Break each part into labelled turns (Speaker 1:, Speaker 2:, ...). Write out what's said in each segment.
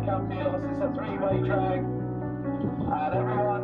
Speaker 1: Kartcenter Campillos. It's a three-way track, and everyone.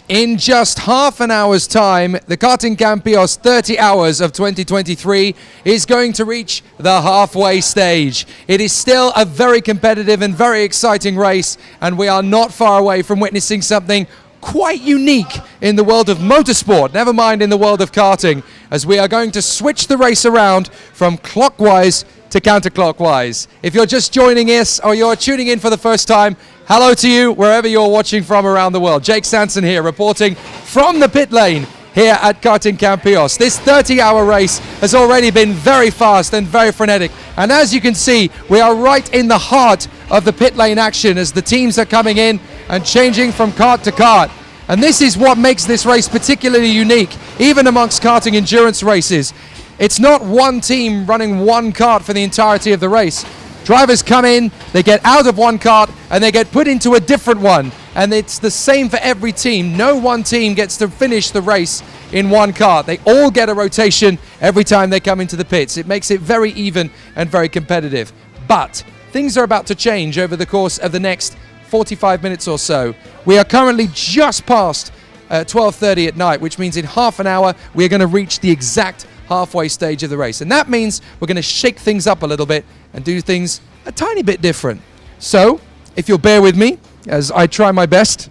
Speaker 2: In just half an hour's time, the Karting Campillos 30 hours of 2023 is going to reach the halfway stage. It is still a very competitive and very exciting race, and we are not far away from witnessing something quite unique in the world of motorsport, never mind in the world of karting, as we are going to switch the race around from clockwise to counterclockwise. If you're just joining us or you're tuning in for the first time, hello to you wherever you're watching from around the world. Jake Sanson here, reporting from the pit lane here at Karting Campillos. This 30-hour race has already been very fast and very frenetic, and as you can see, we are right in the heart of the pit lane action as the teams are coming in and changing from kart to kart. And this is what makes this race particularly unique, even amongst karting endurance races. It's not one team running one kart for the entirety of the race. Drivers come in, they get out of one kart, and they get put into a different one. And it's the same for every team. No one team gets to finish the race in one kart. They all get a rotation every time they come into the pits. It makes it very even and very competitive. But things are about to change over the course of the next 45 minutes or so. We are currently just past 12:30 at night, which means in half an hour we are going to reach the exact halfway stage of the race. And that means we're going to shake things up a little bit and do things a tiny bit different. So, if you'll bear with me as I try my best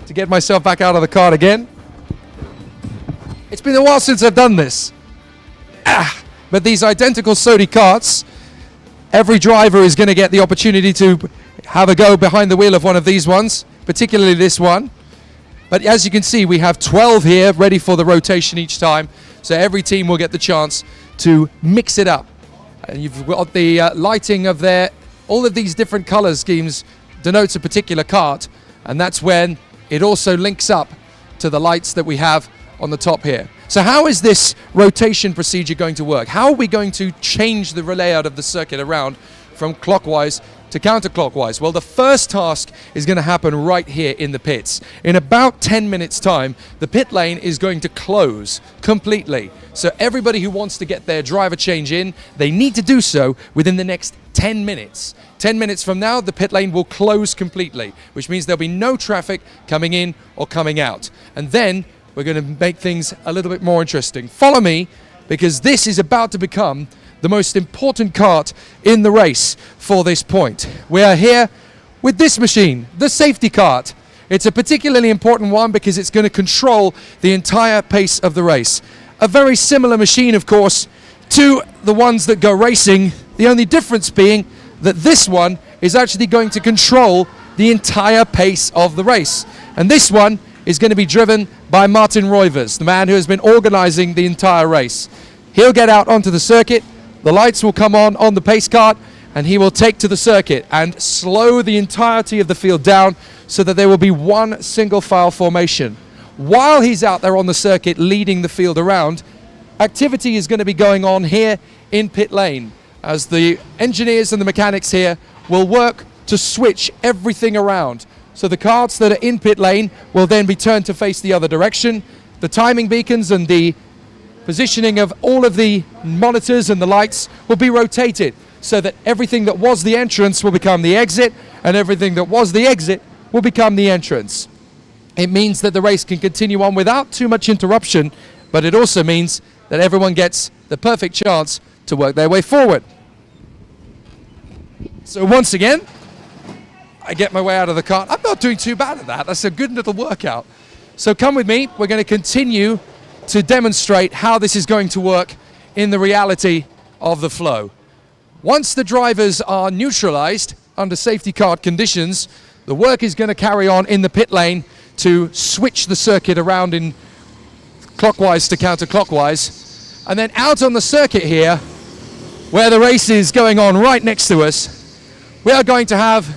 Speaker 2: to get myself back out of the kart again. It's been a while since I've done this. But these identical Sodi karts, every driver is going to get the opportunity to have a go behind the wheel of one of these ones, particularly this one. But as you can see, we have 12 here ready for the rotation each time. So every team will get the chance to mix it up. And you've got the lighting of all of these different color schemes denotes a particular kart. And that's when it also links up to the lights that we have on the top here. So how is this rotation procedure going to work? How are we going to change the layout of the circuit around from clockwise to counterclockwise? Well, the first task is going to happen right here in the pits. In about 10 minutes time, the pit lane is going to close completely. So everybody who wants to get their driver change in, they need to do so within the next 10 minutes. 10 minutes from now, the pit lane will close completely, which means there'll be no traffic coming in or coming out. And then we're going to make things a little bit more interesting. Follow me, because this is about to become the most important kart in the race for this point. We are here with this machine, the safety kart. It's a particularly important one because it's going to control the entire pace of the race. A very similar machine, of course, to the ones that go racing, the only difference being that this one is actually going to control the entire pace of the race. And this one is going to be driven by Martin Roivers, the man who has been organizing the entire race. He'll get out onto the circuit, the lights will come on the pace kart, and he will take to the circuit and slow the entirety of the field down so that there will be one single file formation. While he's out there on the circuit leading the field around, activity is going to be going on here in pit lane as the engineers and the mechanics here will work to switch everything around. So the karts that are in pit lane will then be turned to face the other direction. The timing beacons and the positioning of all of the monitors and the lights will be rotated so that everything that was the entrance will become the exit, and everything that was the exit will become the entrance. It means that the race can continue on without too much interruption, but it also means that everyone gets the perfect chance to work their way forward. So once again, I get my way out of the kart. I'm not doing too bad at that. That's a good little workout. So come with me. We're going to continue to demonstrate how this is going to work in the reality of the flow. Once the drivers are neutralized under safety kart conditions, the work is going to carry on in the pit lane to switch the circuit around in clockwise to counterclockwise. And then out on the circuit here, where the race is going on right next to us, we are going to have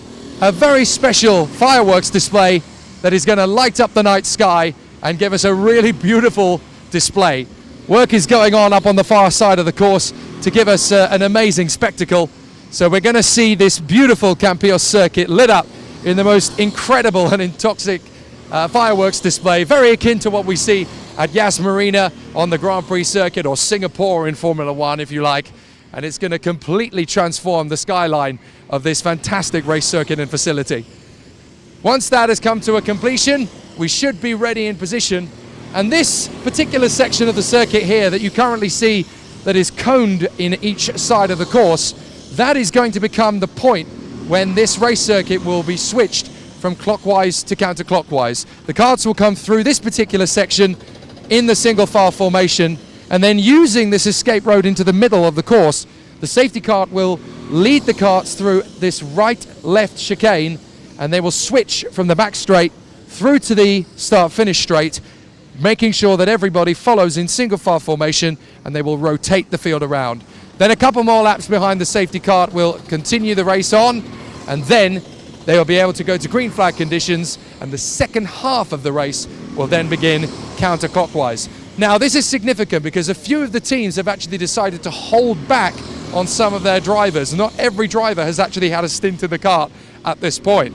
Speaker 2: a very special fireworks display that is going to light up the night sky and give us a really beautiful display. Work is going on up on the far side of the course to give us an amazing spectacle. So we're going to see this beautiful Campillos circuit lit up in the most incredible and intoxic fireworks display, very akin to what we see at Yas Marina on the Grand Prix circuit, or Singapore in Formula One, if you like. And it's going to completely transform the skyline of this fantastic race circuit and facility. Once that has come to a completion, we should be ready in position. And this particular section of the circuit here that you currently see that is coned in each side of the course, that is going to become the point when this race circuit will be switched from clockwise to counterclockwise. The karts will come through this particular section in the single file formation, and then using this escape road into the middle of the course, the safety kart will lead the karts through this right-left chicane, and they will switch from the back straight through to the start-finish straight, making sure that everybody follows in single file formation, and they will rotate the field around. Then a couple more laps behind the safety kart will continue the race on, and then they will be able to go to green flag conditions, and the second half of the race will then begin counterclockwise. Now, this is significant because a few of the teams have actually decided to hold back on some of their drivers. Not every driver has actually had a stint in the kart at this point.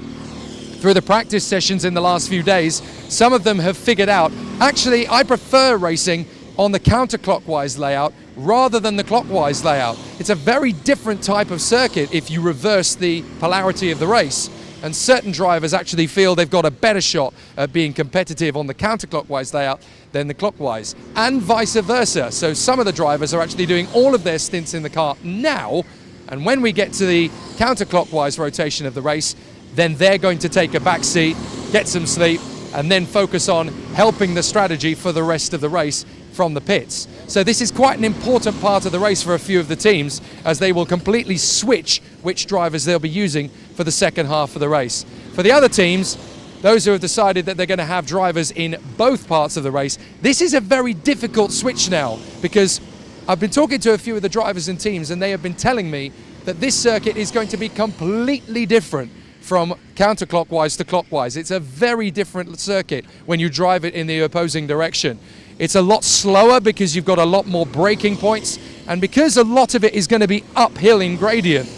Speaker 2: Through the practice sessions in the last few days, some of them have figured out, actually, I prefer racing on the counterclockwise layout rather than the clockwise layout. It's a very different type of circuit if you reverse the polarity of the race. And certain drivers actually feel they've got a better shot at being competitive on the counterclockwise layout than the clockwise, and vice versa. So some of the drivers are actually doing all of their stints in the kart now, and when we get to the counterclockwise rotation of the race, then they're going to take a back seat, get some sleep, and then focus on helping the strategy for the rest of the race from the pits. So this is quite an important part of the race for a few of the teams, as they will completely switch which drivers they'll be using for the second half of the race. For the other teams, those who have decided that they're going to have drivers in both parts of the race, this is a very difficult switch now, because I've been talking to a few of the drivers and teams, and they have been telling me that this circuit is going to be completely different from counterclockwise to clockwise. It's a very different circuit when you drive it in the opposing direction. It's a lot slower because you've got a lot more braking points, and because a lot of it is going to be uphill in gradient,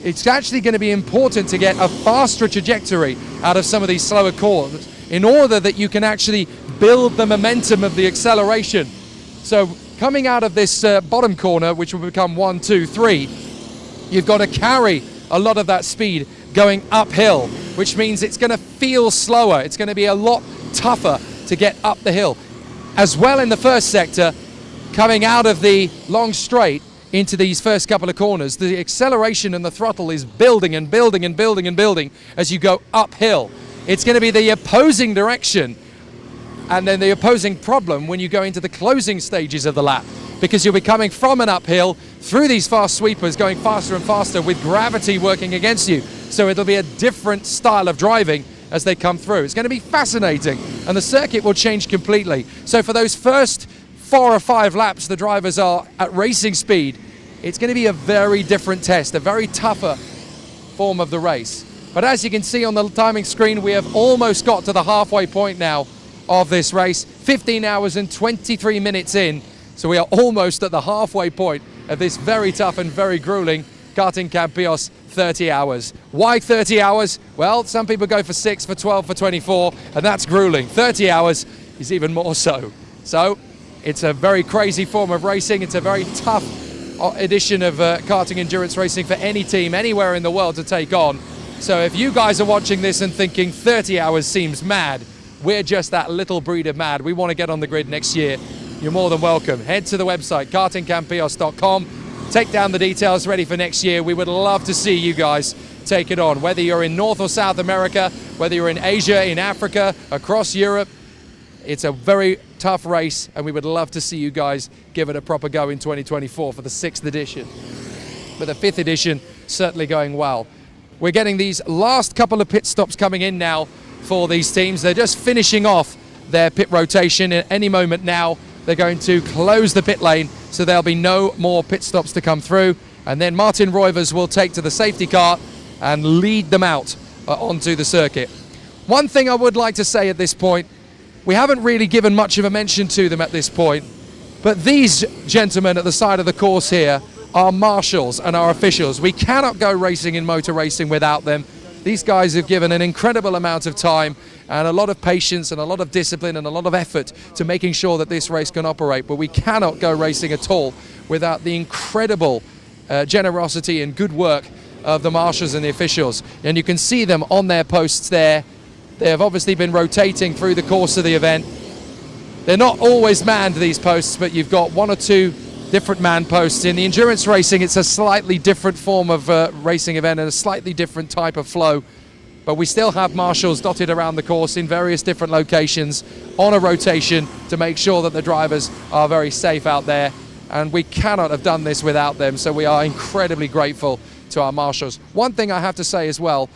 Speaker 2: it's actually going to be important to get a faster trajectory out of some of these slower corners in order that you can actually build the momentum of the acceleration. So coming out of this bottom corner, which will become 1, 2, 3, you've got to carry a lot of that speed going uphill, which means it's going to feel slower. It's going to be a lot tougher to get up the hill. As well, in the first sector, coming out of the long straight into these first couple of corners, the acceleration and the throttle is building and building and building and building as you go uphill. It's going to be the opposing direction and then the opposing problem when you go into the closing stages of the lap, because you'll be coming from an uphill through these fast sweepers, going faster and faster with gravity working against you. So it'll be a different style of driving as they come through. It's going to be fascinating, and the circuit will change completely. So for those first 4 or 5 laps the drivers are at racing speed, it's going to be a very different test, a very tougher form of the race. But as you can see on the timing screen, we have almost got to the halfway point now of this race, 15 hours and 23 minutes in. So we are almost at the halfway point of this very tough and very grueling Karting Campillos 30 hours. Why 30 hours? Well, some people go for 6, for 12, for 24, and that's grueling. 30 hours is even more so. So it's a very crazy form of racing. It's a very tough edition of karting endurance racing for any team anywhere in the world to take on. So if you guys are watching this and thinking 30 hours seems mad, we're just that little breed of mad. We want to get on the grid next year. You're more than welcome. Head to the website, kartingcampillos.com. Take down the details ready for next year. We would love to see you guys take it on. Whether you're in North or South America, whether you're in Asia, in Africa, across Europe, it's a very tough race, and we would love to see you guys give it a proper go in 2024 for the 6th edition. But the 5th edition certainly going well. We're getting these last couple of pit stops coming in now for these teams. They're just finishing off their pit rotation. At any moment now, they're going to close the pit lane, so there'll be no more pit stops to come through. And then Martin Roivers will take to the safety car and lead them out onto the circuit. One thing I would like to say at this point, we haven't really given much of a mention to them at this point, but these gentlemen at the side of the course here are marshals and our officials. We cannot go racing in motor racing without them. These guys have given an incredible amount of time and a lot of patience and a lot of discipline and a lot of effort to making sure that this race can operate, but we cannot go racing at all without the incredible generosity and good work of the marshals and the officials. And you can see them on their posts there, They have obviously been rotating through the course of the event. They're not always manned, these posts, but you've got 1 or 2 different man posts. In the endurance racing, it's a slightly different form of racing event and a slightly different type of flow. But we still have marshals dotted around the course in various different locations on a rotation to make sure that the drivers are very safe out there. And we cannot have done this without them, so we are incredibly grateful to our marshals. One thing I have to say as well,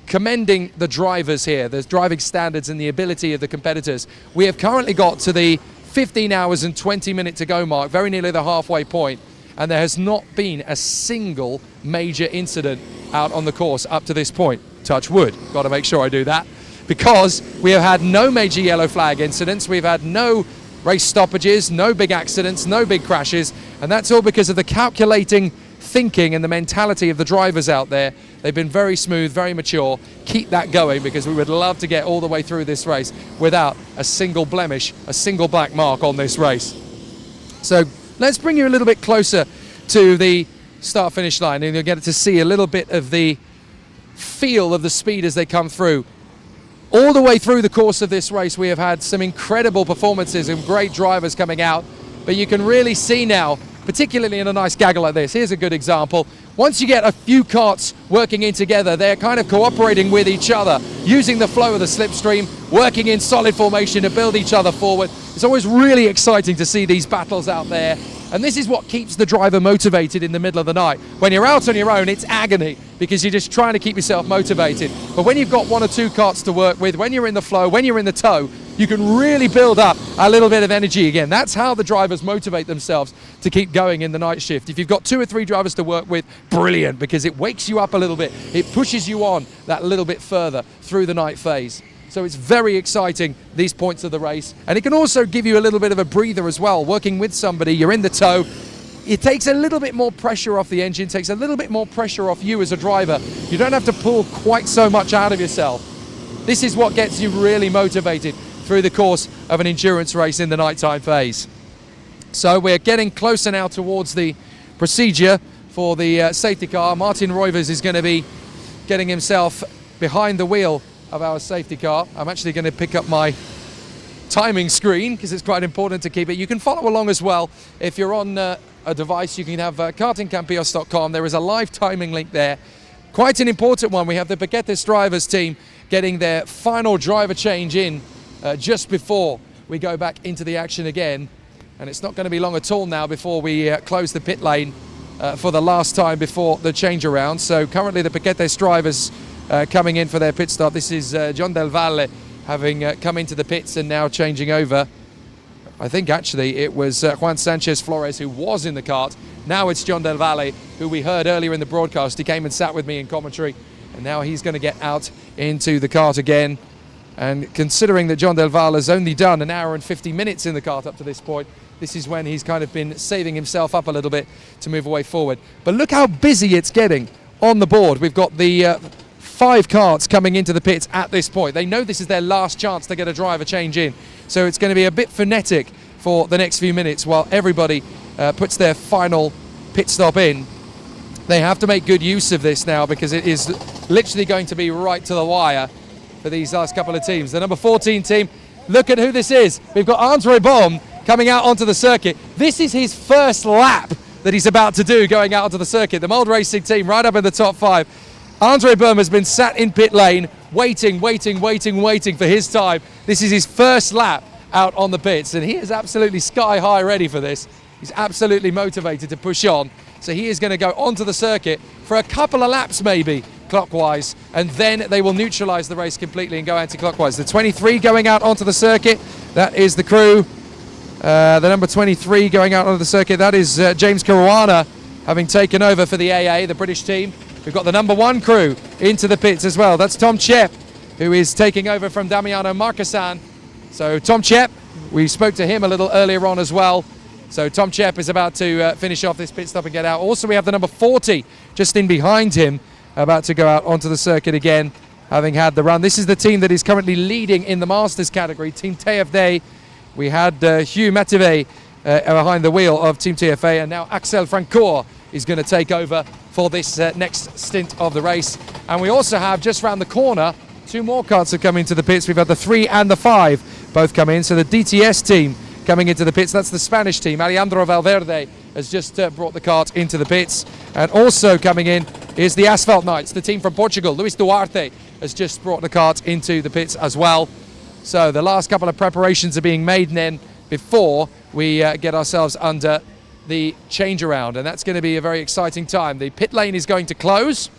Speaker 2: commending the drivers here, the driving standards and the ability of the competitors. We have currently got to the 15 hours and 20 minute to go mark, very nearly the halfway point, and there has not been a single major incident out on the course up to this point. Touch wood, got to make sure I do that, because we have had no major yellow flag incidents, we've had no race stoppages, no big accidents, no big crashes, and that's all because of the calculating thinking and the mentality of the drivers out there. They've been very smooth, very mature. Keep that going, because we would love to get all the way through this race without a single blemish, a single black mark on this race. So let's bring you a little bit closer to the start-finish line, and you'll get to see a little bit of the feel of the speed as they come through. All the way through the course of this race, we have had some incredible performances and great drivers coming out, but you can really see now, particularly in a nice gaggle like this. Here's a good example. Once you get a few karts working in together, they're kind of cooperating with each other, using the flow of the slipstream, working in solid formation to build each other forward. It's always really exciting to see these battles out there. And this is what keeps the driver motivated in the middle of the night. When you're out on your own, it's agony, because you're just trying to keep yourself motivated. But when you've got 1 or 2 karts to work with, when you're in the flow, when you're in the tow, you can really build up a little bit of energy again. That's how the drivers motivate themselves to keep going in the night shift. If you've got 2 or 3 drivers to work with, brilliant, because it wakes you up a little bit. It pushes you on that little bit further through the night phase. So it's very exciting, these points of the race. And it can also give you a little bit of a breather as well. Working with somebody, you're in the tow. It takes a little bit more pressure off the engine, takes a little bit more pressure off you as a driver. You don't have to pull quite so much out of yourself. This is what gets you really motivated through the course of an endurance race in the nighttime phase. So we're getting closer now towards the procedure for the safety car. Martin Roivers is going to be getting himself behind the wheel of our safety car. I'm actually going to pick up my timing screen, because it's quite important to keep it. You can follow along as well. If you're on a device, you can have kartingcampillos.com. There is a live timing link there. Quite an important one. We have the Paquetes drivers team getting their final driver change in just before we go back into the action again. And it's not going to be long at all now before we close the pit lane for the last time before the change around. So currently the Paquetes drivers coming in for their pit stop. This is John Del Valle having come into the pits and now changing over. I think actually it was Juan Sanchez Flores who was in the kart. Now it's John Del Valle, who we heard earlier in the broadcast. He came and sat with me in commentary, and now he's going to get out into the kart again. And considering that John Del Valle has only done 1 hour and 50 minutes in the kart up to this point, this is when he's kind of been saving himself up a little bit to move away forward. But look how busy it's getting on the board. We've got the 5 karts coming into the pits at this point. They know this is their last chance to get a driver change in. So it's going to be a bit frenetic for the next few minutes while everybody puts their final pit stop in. They have to make good use of this now, because it is literally going to be right to the wire for these last couple of teams. The number 14 team, look at who this is. We've got Andre Baum coming out onto the circuit. This is his first lap that he's about to do going out onto the circuit. The Mold Racing team right up in the top 5. Andre Baum has been sat in pit lane, waiting for his time. This is his first lap out on the pits, and he is absolutely sky high ready for this. He's absolutely motivated to push on. So he is going to go onto the circuit for a couple of laps maybe, clockwise, and then they will neutralize the race completely and go anti-clockwise. The 23 going out onto the circuit, that is the crew. The number 23 going out onto the circuit, that is James Caruana, having taken over for the AA, the British team. We've got the number 1 crew into the pits as well. That's Tom Chepp, who is taking over from Damiano Marquesan. So Tom Chepp, we spoke to him a little earlier on as well. So Tom Chepp is about to finish off this pit stop and get out. Also, we have the number 40 just in behind him, about to go out onto the circuit again, having had the run. This is the team that is currently leading in the Masters category, Team TFD. We had Hugh Mative behind the wheel of Team TFA, and now Axel Francoeur is going to take over for this next stint of the race. And we also have just round the corner two more karts have come into the pits. We've had the 3 and the 5 both come in. So the DTS team coming into the pits. That's the Spanish team. Alejandro Valverde has just brought the kart into the pits. And also coming in is the Asphalt Knights, the team from Portugal. Luis Duarte has just brought the kart into the pits as well. So the last couple of preparations are being made then before we get ourselves under the change around, and that's going to be a very exciting time. The pit lane is going to close,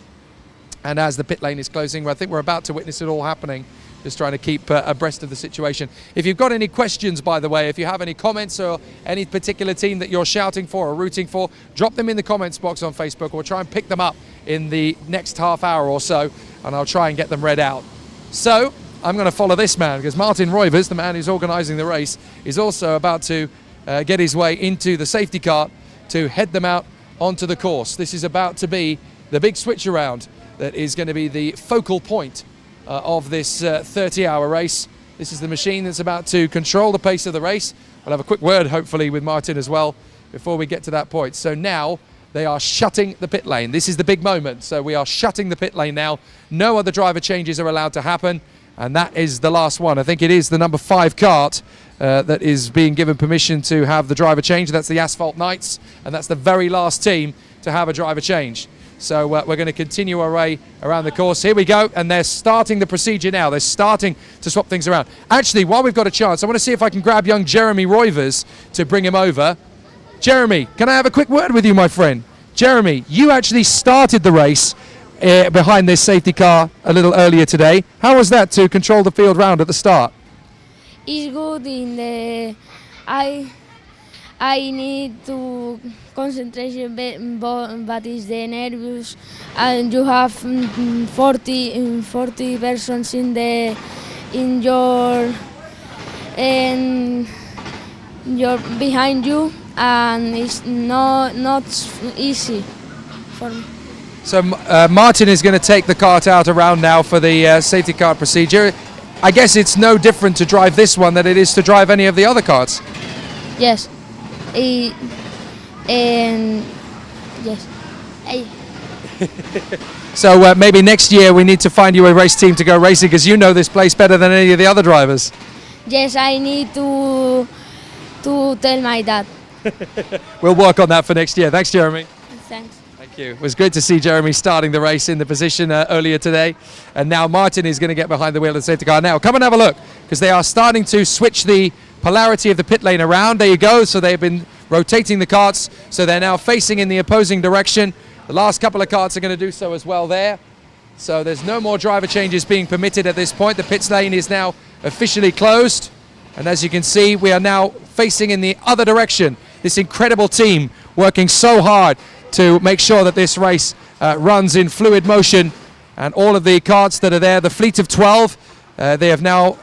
Speaker 2: and as the pit lane is closing, I think we're about to witness it all happening. Just trying to keep abreast of the situation. If you've got any questions, by the way, if you have any comments or any particular team that you're shouting for or rooting for, drop them in the comments box on Facebook, or try and pick them up in the next half hour or so, and I'll try and get them read out. So I'm going to follow this man, because Martin Roivers, the man who's organising the race, is also about to get his way into the safety car to head them out onto the course. This is about to be the big switch around that is going to be the focal point of this 30-hour race. This is the machine that's about to control the pace of the race. I'll have a quick word, hopefully, with Martin as well before we get to that point. So now they are shutting the pit lane. This is the big moment. So we are shutting the pit lane now. No other driver changes are allowed to happen. And that is the last one. I think it is the number 5 kart that is being given permission to have the driver change. That's the Asphalt Knights, and that's the very last team to have a driver change. So we're going to continue our way around the course. Here we go, and they're starting the procedure now. They're starting to swap things around. Actually, while we've got a chance, I want to see if I can grab young Jeremy Roivers to bring him over. Jeremy, can I have a quick word with you, my friend? Jeremy, you actually started the race behind this safety car a little earlier today. How was that to control the field round at the start?
Speaker 3: It's good in the I need to concentration, but it's the nervous, and you have 40 persons in your behind you, and it's not easy for me.
Speaker 2: So Martin is going to take the kart out around now for the safety car procedure. I guess it's no different to drive this one than it is to drive any of the other karts.
Speaker 3: Yes. Yes.
Speaker 2: So maybe next year we need to find you a race team to go racing, because you know this place better than any of the other drivers.
Speaker 3: Yes, I need to tell my dad.
Speaker 2: We'll work on that for next year. Thanks, Jeremy.
Speaker 3: Thanks.
Speaker 2: Thank you. It was good to see Jeremy starting the race in the position earlier today. And now Martin is going to get behind the wheel of the safety car. Now, come and have a look, because they are starting to switch the polarity of the pit lane around. There you go. So they've been rotating the karts. So they're now facing in the opposing direction. The last couple of karts are going to do so as well there. So there's no more driver changes being permitted at this point. The pit lane is now officially closed. And as you can see, we are now facing in the other direction. This incredible team working so hard to make sure that this race runs in fluid motion, and all of the karts that are there, the fleet of 12, they have now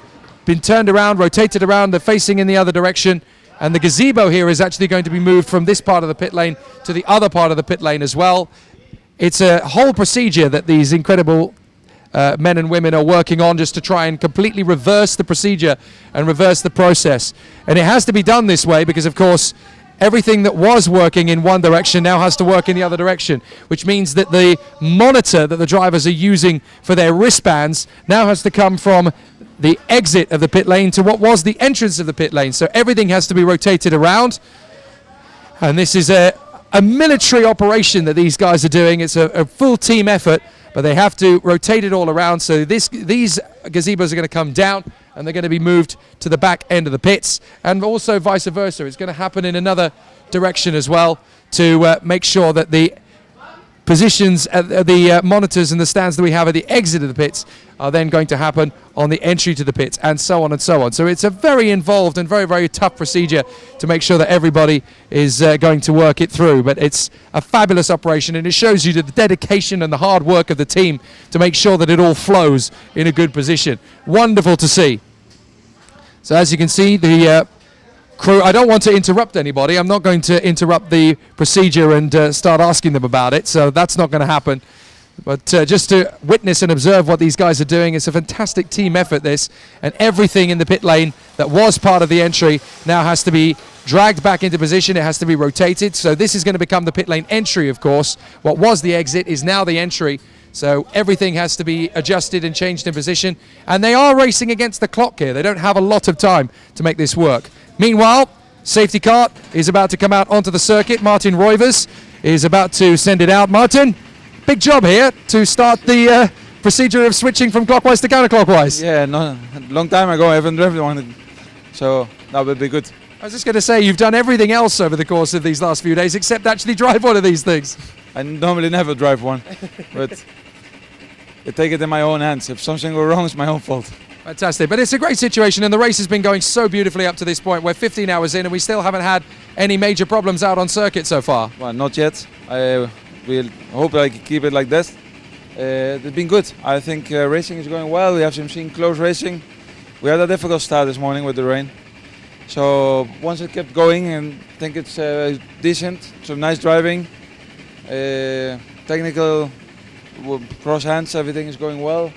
Speaker 2: been turned around, rotated around, they're facing in the other direction, and the gazebo here is actually going to be moved from this part of the pit lane to the other part of the pit lane as well. It's a whole procedure that these incredible men and women are working on, just to try and completely reverse the procedure and reverse the process. And it has to be done this way because, of course, everything that was working in one direction now has to work in the other direction, which means that the monitor that the drivers are using for their wristbands now has to come from the exit of the pit lane to what was the entrance of the pit lane. So everything has to be rotated around. And this is a military operation that these guys are doing. It's a full team effort, but they have to rotate it all around. So these gazebos are going to come down, and they're going to be moved to the back end of the pits, and also vice versa. It's going to happen in another direction as well, to make sure that the positions, the monitors and the stands that we have at the exit of the pits are then going to happen on the entry to the pits, and so on and so on. So it's a very involved and very, very tough procedure to make sure that everybody is going to work it through. But it's a fabulous operation, and it shows you the dedication and the hard work of the team to make sure that it all flows in a good position. Wonderful to see. So as you can see, the crew, I don't want to interrupt anybody. I'm not going to interrupt the procedure and start asking them about it, so that's not going to happen. But just to witness and observe what these guys are doing, it's a fantastic team effort, this, and everything in the pit lane that was part of the entry now has to be dragged back into position. It has to be rotated. So this is going to become the pit lane entry, of course. What was the exit is now the entry So everything has to be adjusted and changed in position. And they are racing against the clock here. They don't have a lot of time to make this work. Meanwhile, safety car is about to come out onto the circuit. Martin Roivers is about to send it out. Martin, big job here to start the procedure of switching from clockwise to counterclockwise.
Speaker 4: Yeah, no, a long time ago I haven't driven one, so that would be good.
Speaker 2: I was just going to say, you've done everything else over the course of these last few days except actually drive one of these things.
Speaker 4: I normally never drive one, but I take it in my own hands. If something goes wrong, it's my own fault.
Speaker 2: Fantastic, but it's a great situation, and the race has been going so beautifully up to this point. We're 15 hours in and we still haven't had any major problems out on circuit so far.
Speaker 4: Well, not yet. I will hope I can keep it like this. It's been good. I think racing is going well. We have seen close racing. We had a difficult start this morning with the rain. So once it kept going, and I think it's decent. Some nice driving, technical, cross hands, everything is going well.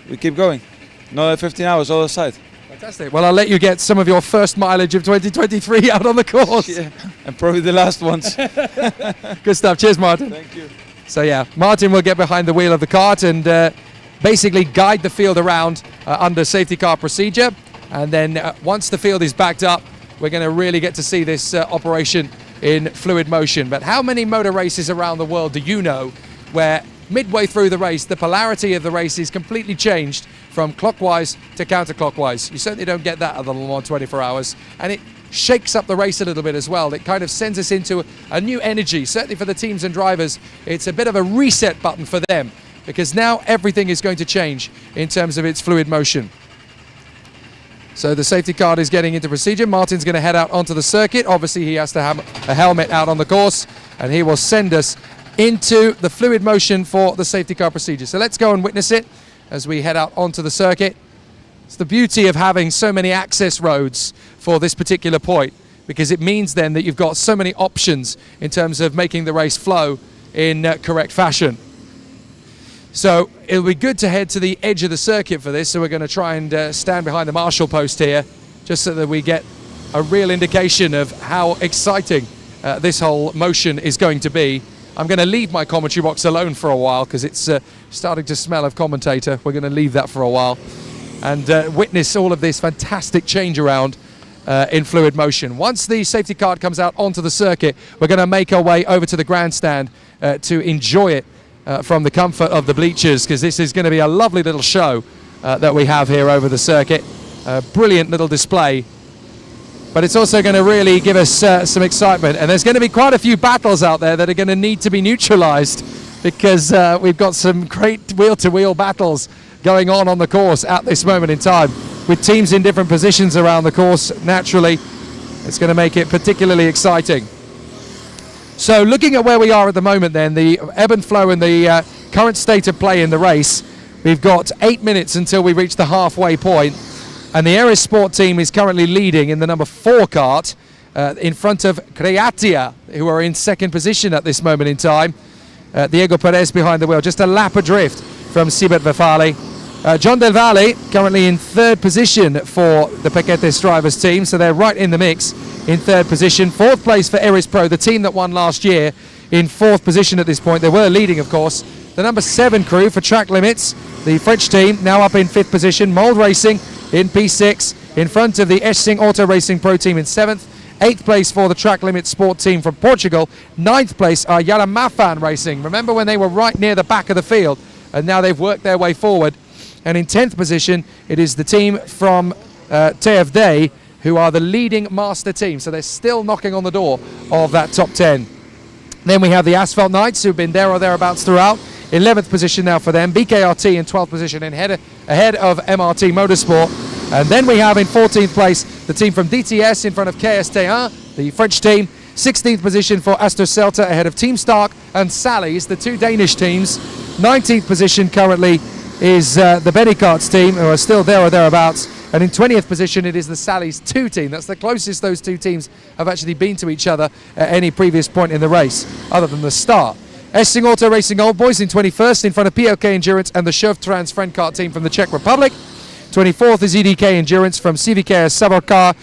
Speaker 4: We keep going. Another 15 hours all aside.
Speaker 2: Fantastic. Well, I'll let you get some of your first mileage of 2023 out on the course.
Speaker 4: Yeah, and probably the last ones.
Speaker 2: Good stuff. Cheers, Martin.
Speaker 4: Thank you.
Speaker 2: So yeah, Martin will get behind the wheel of the kart and basically guide the field around under safety car procedure. And then once the field is backed up, we're going to really get to see this operation in fluid motion. But how many motor races around the world do you know where midway through the race, the polarity of the race is completely changed from clockwise to counterclockwise? You certainly don't get that at the Le Mans 24 hours. And it shakes up the race a little bit as well. It kind of sends us into a new energy. Certainly for the teams and drivers, it's a bit of a reset button for them, because now everything is going to change in terms of its fluid motion. So the safety car is getting into procedure. Martin's going to head out onto the circuit. Obviously he has to have a helmet out on the course, and he will send us into the fluid motion for the safety car procedure. So let's go and witness it as we head out onto the circuit. It's the beauty of having so many access roads for this particular point, because it means then that you've got so many options in terms of making the race flow in correct fashion. So it'll be good to head to the edge of the circuit for this. So we're going to try and stand behind the marshal post here, just so that we get a real indication of how exciting this whole motion is going to be. I'm going to leave my commentary box alone for a while because it's starting to smell of commentator. We're going to leave that for a while and witness all of this fantastic change around in fluid motion. Once the safety car comes out onto the circuit, we're going to make our way over to the grandstand to enjoy it from the comfort of the bleachers, because this is going to be a lovely little show that we have here over the circuit. A brilliant little display, but it's also going to really give us some excitement, and there's going to be quite a few battles out there that are going to need to be neutralized, because we've got some great wheel-to-wheel battles going on the course at this moment in time, with teams in different positions around the course. Naturally, it's going to make it particularly exciting. So looking at where we are at the moment then, the ebb and flow and the current state of play in the race, we've got 8 minutes until we reach the halfway point, and the Ares Sport team is currently leading in the number 4 kart in front of Creatia, who are in second position at this moment in time. Diego Perez behind the wheel, just a lap adrift from Sibert Vefali. John Del Valle currently in third position for the Paquetes drivers team, so they're right in the mix in third position. Fourth place for Ares Pro, the team that won last year, in fourth position at this point. They were leading, of course. The number 7 crew for Track Limits, the French team, now up in fifth position. Mold Racing in P6, in front of the Essing Auto Racing Pro team in 7th. 8th place for the Track Limits Sport team from Portugal. 9th place are Yaramafan Racing. Remember when they were right near the back of the field, and now they've worked their way forward. And in 10th position, it is the team from TFD, who are the leading master team. So they're still knocking on the door of that top 10. Then we have the Asphalt Knights, who've been there or thereabouts throughout. 11th position now for them. BKRT in 12th position ahead of MRT Motorsport. And then we have in 14th place the team from DTS in front of KST1, the French team. 16th position for Astor Celta ahead of Team Stark and Sally's, the 2 Danish teams. 19th position currently is the Benicarts team, who are still there or thereabouts. And in 20th position, it is the Sally's 2 team. That's the closest those 2 teams have actually been to each other at any previous point in the race, other than the start. Essing Auto Racing Old Boys in 21st, in front of POK Endurance and the Chauve Trans Friend Kart team from the Czech Republic. 24th is EDK Endurance from CVK Savarkar.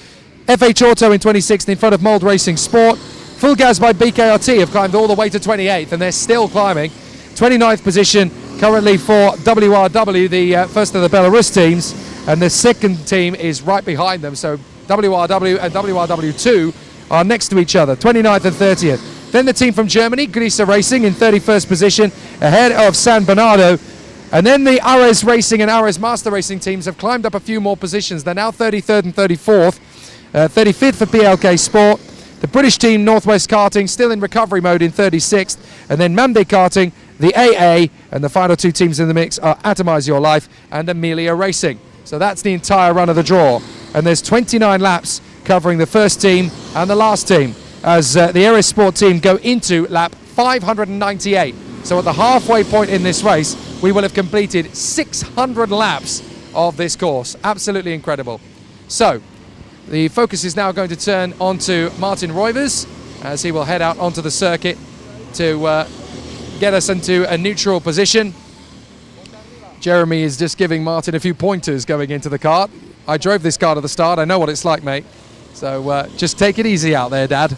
Speaker 2: FH Auto in 26th, in front of Mold Racing Sport. Full Gas by BKRT have climbed all the way to 28th, and they're still climbing. 29th position currently for WRW, the first of the Belarus teams, and the second team is right behind them. So WRW and WRW2 are next to each other, 29th and 30th. Then the team from Germany, Grisa Racing, in 31st position, ahead of San Bernardo. And then the Ares Racing and Ares Master Racing teams have climbed up a few more positions. They're now 33rd and 34th, 35th for PLK Sport. The British team, Northwest Karting, still in recovery mode in 36th. And then Monday Karting, the AA, and the final two teams in the mix are Atomize Your Life and Amelia Racing. So that's the entire run of the draw. And there's 29 laps covering the first team and the last team as the Ares Sport team go into lap 598. So at the halfway point in this race, we will have completed 600 laps of this course. Absolutely incredible. So the focus is now going to turn onto Martin Roivers as he will head out onto the circuit to get us into a neutral position. Jeremy is just giving Martin a few pointers going into the kart. I drove this kart at the start. I know what it's like, mate. So just take it easy out there, Dad.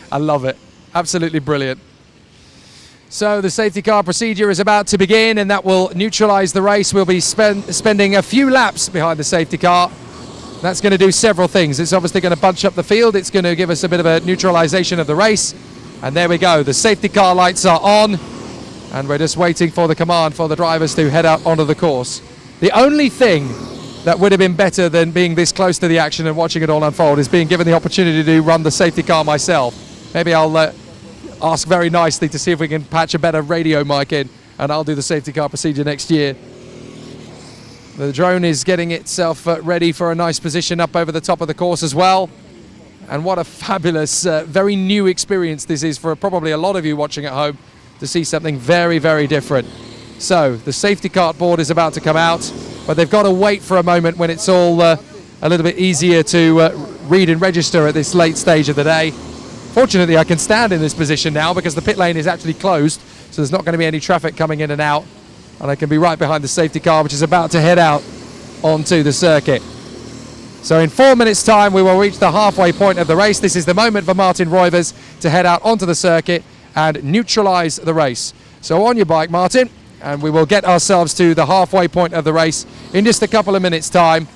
Speaker 2: I love it. Absolutely brilliant. So the safety car procedure is about to begin, and that will neutralize the race. We'll be spending a few laps behind the safety car. That's going to do several things. It's obviously going to bunch up the field. It's going to give us a bit of a neutralization of the race. And there we go. The safety car lights are on, and we're just waiting for the command for the drivers to head out onto the course. The only thing that would have been better than being this close to the action and watching it all unfold is being given the opportunity to run the safety car myself. Maybe I'll ask very nicely to see if we can patch a better radio mic in, and I'll do the safety car procedure next year. The drone is getting itself ready for a nice position up over the top of the course as well. And what a fabulous, very new experience this is for probably a lot of you watching at home to see something very, very different. So the safety cart board is about to come out, but they've got to wait for a moment when it's all a little bit easier to read and register at this late stage of the day. Fortunately, I can stand in this position now because the pit lane is actually closed, so there's not going to be any traffic coming in and out. And I can be right behind the safety car, which is about to head out onto the circuit. So in 4 minutes' time, we will reach the halfway point of the race. This is the moment for Martin Roivers to head out onto the circuit and neutralize the race. So on your bike, Martin, and we will get ourselves to the halfway point of the race in just a couple of minutes' time.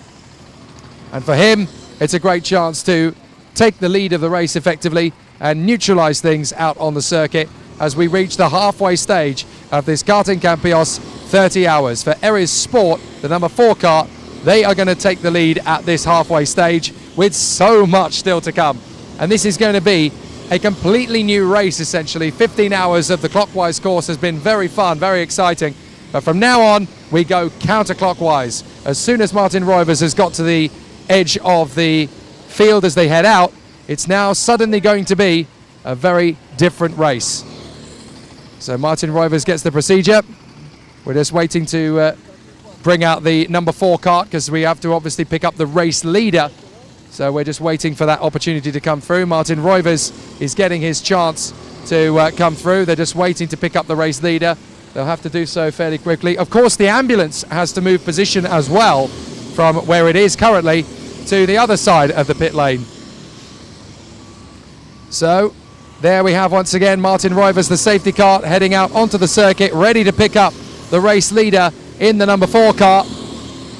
Speaker 2: And for him, it's a great chance to take the lead of the race effectively and neutralize things out on the circuit as we reach the halfway stage of this Karting Campillos 30 hours. For Ares Sport, the number 4 kart, they are going to take the lead at this halfway stage with so much still to come. And this is going to be a completely new race, essentially. 15 hours of the clockwise course has been very fun, very exciting. But from now on, we go counterclockwise. As soon as Martin Roivers has got to the edge of the field as they head out, it's now suddenly going to be a very different race. So Martin Roivers gets the procedure. We're just waiting to bring out the number 4 kart because we have to obviously pick up the race leader. So we're just waiting for that opportunity to come through. Martin Roivers is getting his chance to come through. They're just waiting to pick up the race leader. They'll have to do so fairly quickly. Of course, the ambulance has to move position as well from where it is currently to the other side of the pit lane. So there we have once again Martin Roivers, the safety kart, heading out onto the circuit, ready to pick up the race leader in the number 4 kart.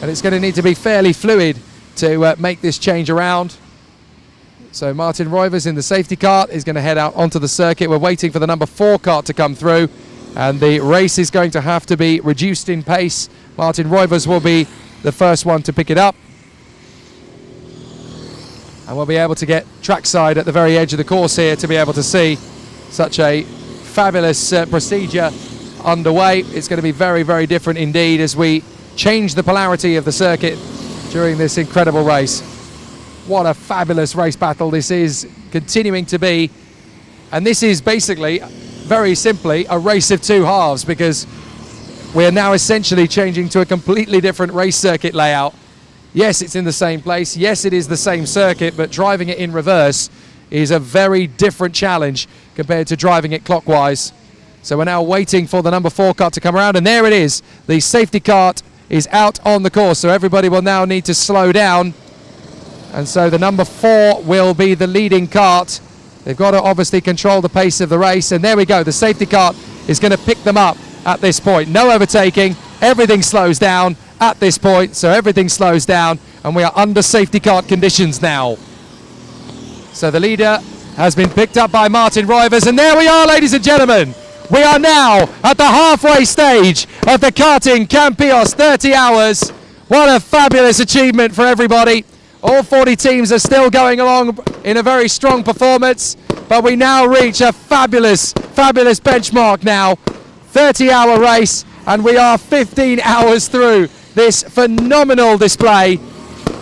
Speaker 2: And it's going to need to be fairly fluid to make this change around. So Martin Roivers in the safety kart is going to head out onto the circuit. We're waiting for the number 4 kart to come through, and the race is going to have to be reduced in pace. Martin Roivers will be the first one to pick it up. And we'll be able to get trackside at the very edge of the course here to be able to see such a fabulous procedure underway. It's going to be very, very different indeed as we change the polarity of the circuit during this incredible race. What a fabulous race battle this is continuing to be. And this is basically, very simply, a race of 2 halves because we're now essentially changing to a completely different race circuit layout. Yes, it's in the same place. Yes, it is the same circuit, but driving it in reverse is a very different challenge compared to driving it clockwise. So we're now waiting for the number 4 kart to come around, and there it is. The safety kart is out on the course, so everybody will now need to slow down. And so the number 4 will be the leading kart. They've got to obviously control the pace of the race, and there we go. The safety kart is going to pick them up at this point. No overtaking, everything slows down at this point, so everything slows down, and we are under safety car conditions now. So the leader has been picked up by Martin Roivers, and there we are, ladies and gentlemen. We are now at the halfway stage of the Karting Campillos 30 hours. What a fabulous achievement for everybody. All 40 teams are still going along in a very strong performance, but we now reach a fabulous, fabulous benchmark now. 30-hour race, and we are 15 hours through this phenomenal display.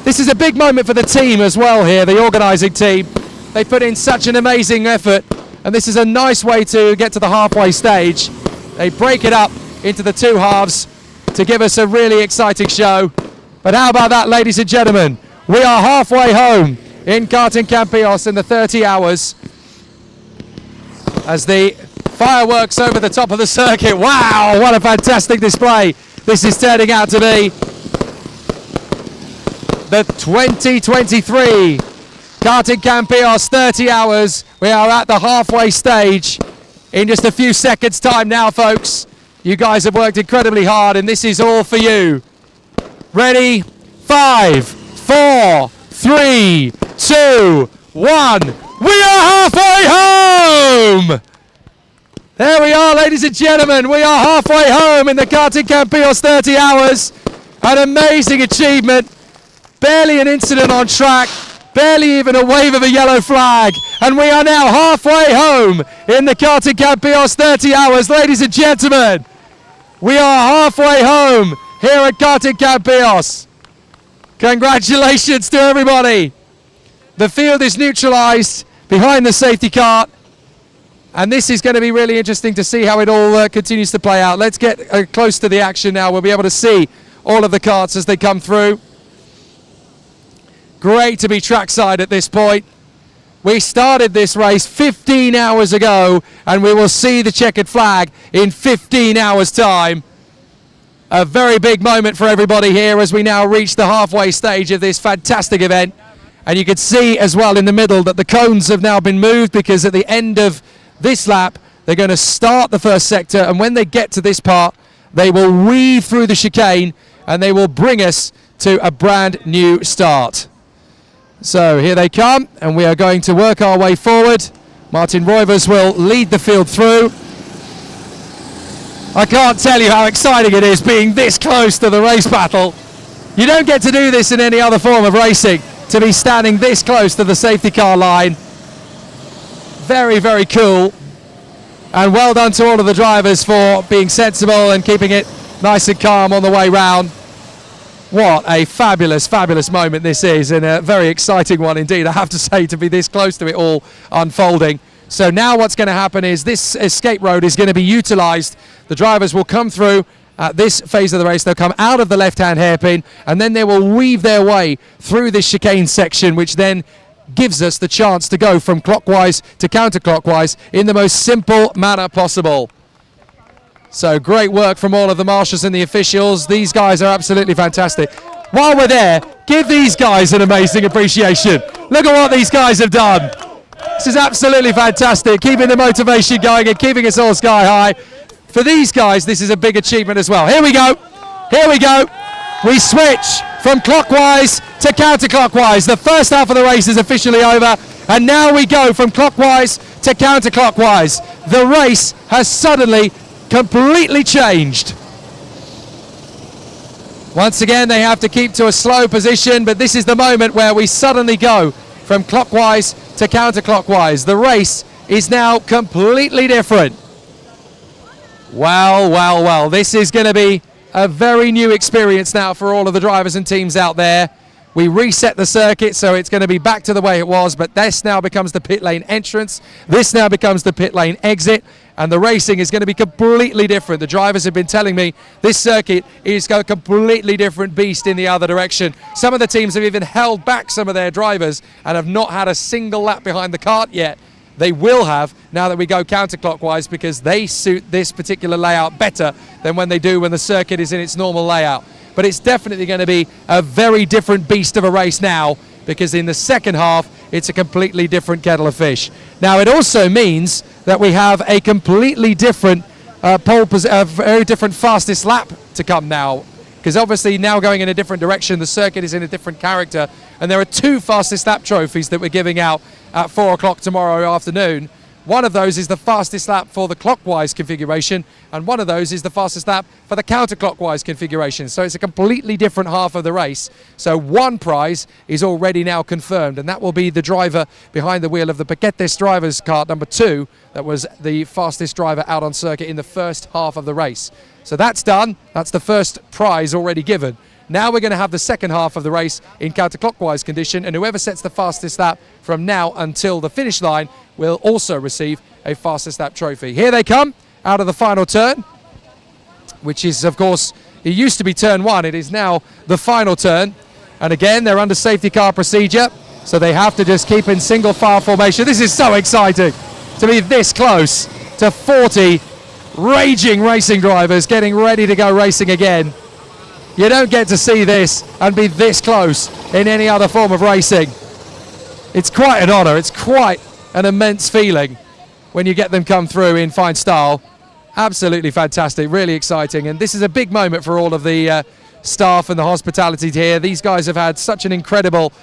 Speaker 2: This is a big moment for the team as well here, the organising team. They put in such an amazing effort, and this is a nice way to get to the halfway stage. They break it up into the two halves to give us a really exciting show. But how about that, ladies and gentlemen? We are halfway home in Karting Campillos in the 30 hours as the fireworks over the top of the circuit. Wow, what a fantastic display this is turning out to be. The 2023 Karting Campillos 30 hours. We are at the halfway stage in just a few seconds time now, folks. You guys have worked incredibly hard, and this is all for you. Ready? 5, 4, 3, 2, 1. We are halfway home! There we are, ladies and gentlemen. We are halfway home in the Karting Campillos 30 hours. An amazing achievement. Barely an incident on track. Barely even a wave of a yellow flag. And we are now halfway home in the Karting Campillos 30 hours. Ladies and gentlemen, we are halfway home here at Karting Campillos. Congratulations to everybody. The field is neutralized behind the safety car. And this is going to be really interesting to see how it all continues to play out. Let's get close to the action now. We'll be able to see all of the karts as they come through. Great to be trackside at this point. We started this race 15 hours ago, and we will see the checkered flag in 15 hours' time. A very big moment for everybody here as we now reach the halfway stage of this fantastic event. And you can see as well in the middle that the cones have now been moved, because at the end of this lap, they're going to start the first sector, and when they get to this part, they will weave through the chicane, and they will bring us to a brand new start. So here they come, and we are going to work our way forward. Martin Roivers will lead the field through. I can't tell you how exciting it is being this close to the race battle. You don't get to do this in any other form of racing, to be standing this close to the safety car line. Very, very cool. And well done to all of the drivers for being sensible and keeping it nice and calm on the way round. What a fabulous, fabulous moment this is, and a very exciting one indeed, I have to say, to be this close to it all unfolding. So now what's going to happen is this escape road is going to be utilised. The drivers will come through at this phase of the race. They'll come out of the left-hand hairpin, and then they will weave their way through this chicane section, which then gives us the chance to go from clockwise to counterclockwise in the most simple manner possible. So great work from all of the marshals and the officials. These guys are absolutely fantastic. While we're there, give these guys an amazing appreciation. Look at what these guys have done. This is absolutely fantastic, keeping the motivation going and keeping us all sky high. For these guys, this is a big achievement as well. Here we go. Here we go. We switch from clockwise to counterclockwise. The first half of the race is officially over, and now we go from clockwise to counterclockwise. The race has suddenly completely changed. Once again, they have to keep to a slow position, but this is the moment where we suddenly go from clockwise to counterclockwise. The race is now completely different. Well, well, well, this is going to be a very new experience now for all of the drivers and teams out there. We reset the circuit, so it's going to be back to the way it was, but this now becomes the pit lane entrance. This now becomes the pit lane exit, and the racing is going to be completely different. The drivers have been telling me this circuit is a completely different beast in the other direction. Some of the teams have even held back some of their drivers and have not had a single lap behind the kart yet. They will have now that we go counterclockwise, because they suit this particular layout better than when they do when the circuit is in its normal layout. But it's definitely going to be a very different beast of a race now, because in the second half, it's a completely different kettle of fish. Now, it also means that we have a completely different very different fastest lap to come now, because obviously now going in a different direction, the circuit is in a different character, and there are 2 fastest lap trophies that we're giving out at 4 o'clock tomorrow afternoon. One of those is the fastest lap for the clockwise configuration, and one of those is the fastest lap for the counterclockwise configuration. So it's a completely different half of the race. So one prize is already now confirmed, and that will be the driver behind the wheel of the Paquetes drivers kart number 2, that was the fastest driver out on circuit in the first half of the race. So that's done. That's the first prize already given. Now we're going to have the second half of the race in counterclockwise condition, and whoever sets the fastest lap from now until the finish line will also receive a fastest lap trophy. Here they come out of the final turn, which is, of course, it used to be turn 1. It is now the final turn. And again, they're under safety car procedure, so they have to just keep in single file formation. This is so exciting to be this close to 40 raging racing drivers getting ready to go racing again. You don't get to see this and be this close in any other form of racing. It's quite an honor. It's quite an immense feeling when you get them come through in fine style. Absolutely fantastic, really exciting. And this is a big moment for all of the staff and the hospitality here. These guys have had such an incredible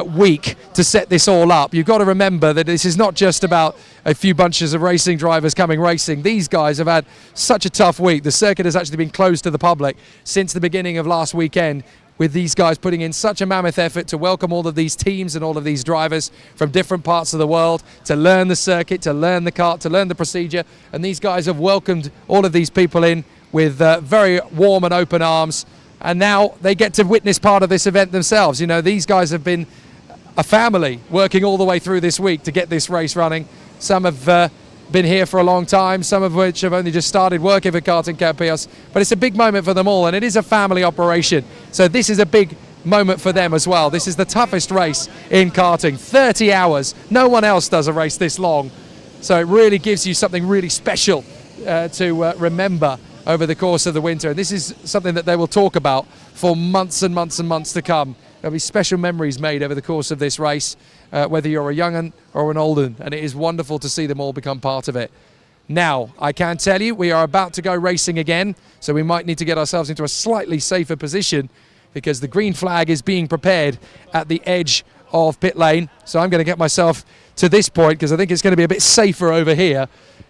Speaker 2: week to set this all up. You've got to remember that this is not just about a few bunches of racing drivers coming racing. These guys have had such a tough week. The circuit has actually been closed to the public since the beginning of last weekend, with these guys putting in such a mammoth effort to welcome all of these teams and all of these drivers from different parts of the world to learn the circuit, to learn the kart, to learn the procedure. And these guys have welcomed all of these people in with very warm and open arms. And now they get to witness part of this event themselves. You know, these guys have been a family working all the way through this week to get this race running. Some have been here for a long time, some of which have only just started working for Kartcenter Campillos. But it's a big moment for them all, and it is a family operation. So this is a big moment for them as well. This is the toughest race in karting. 30 hours. No one else does a race this long. So it really gives you something really special to remember over the course of the winter. And this is something that they will talk about for months and months and months to come. There'll be special memories made over the course of this race, whether you're a young un or an old un, and it is wonderful to see them all become part of it. Now, I can tell you, we are about to go racing again, so we might need to get ourselves into a slightly safer position because the green flag is being prepared at the edge of pit lane. So I'm going to get myself to this point because I think it's going to be a bit safer over here,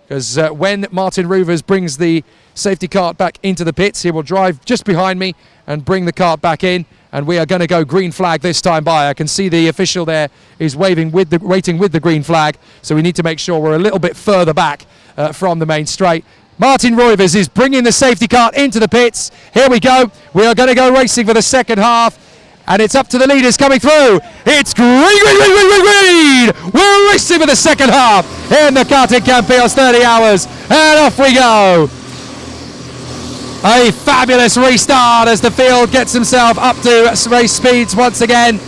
Speaker 2: because when Martin Rouvers brings the safety cart back into the pits, he will drive just behind me and bring the cart back in, and we are going to go green flag this time by. I can see the official there is waiting with the green flag, so we need to make sure we're a little bit further back from the main straight. Martin Rouvers is bringing the safety cart into the pits. Here we go. We are going to go racing for the second half, and it's up to the leaders coming through. It's green, green, green, green, green, green. We're racing for the second half in the Karting Campillos 30 hours, and off we go. A fabulous restart as the field gets himself up to race speeds once again.